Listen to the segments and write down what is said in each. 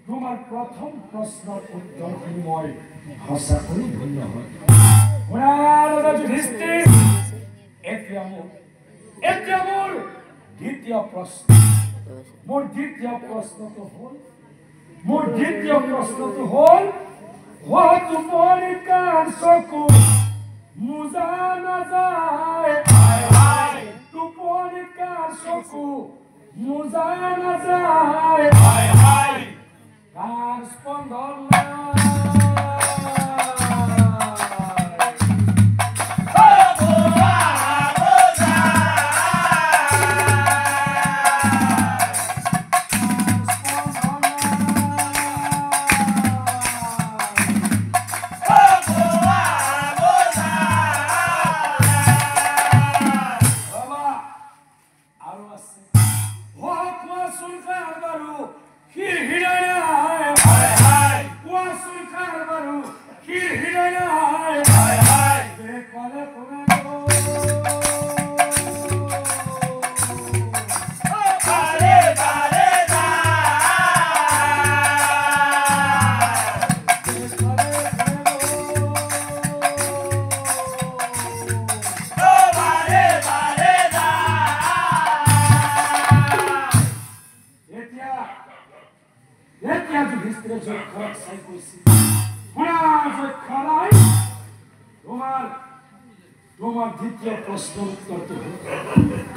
তোমাৰ প্ৰথম প্ৰশ্ন উত্তৰ মই হসা কৰি ধন্য হয় ৰাজা যুধিষ্ঠিৰ এতিয়া মোৰ দ্বিতীয় প্রশ্ন মোর দ্বিতীয় প্রশ্নটো হল টোপনি কার চকু মুজা নাযায় টোপনি কার চকু মুজা নাযায় কার স্পন্দন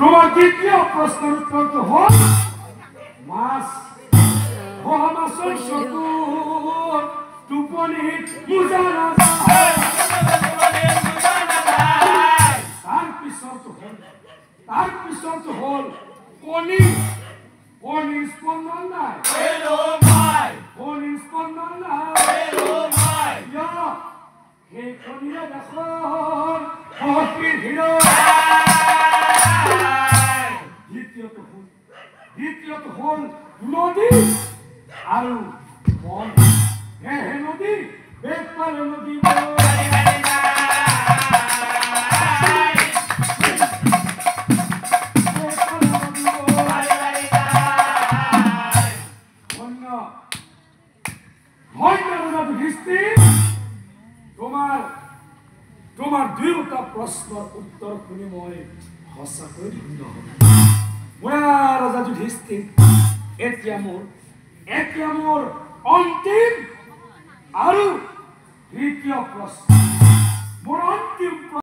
তোমার দ্বিতীয় প্রশ্নের উত্তর তো হল মাস মাসের চকু টোপনি মুজা নাযায় তার পিছত হল কণি স্পন্দন নাই কণি স্পন্দন নাই সেই কণিৰে দেখোন দ্বিতীয়ত হল নদী আৰু মন নদী বেপাৰ নদী তোমাৰ দুইটা প্ৰশ্নেৰ উত্তৰ শুনি মই সঁচাকৈ ধন্য হম ৰাজা যুধিষ্ঠিৰ এতিয়া মোৰ অন্তিম আৰু তৃতীয় প্ৰশ্ন মোৰ অন্তিম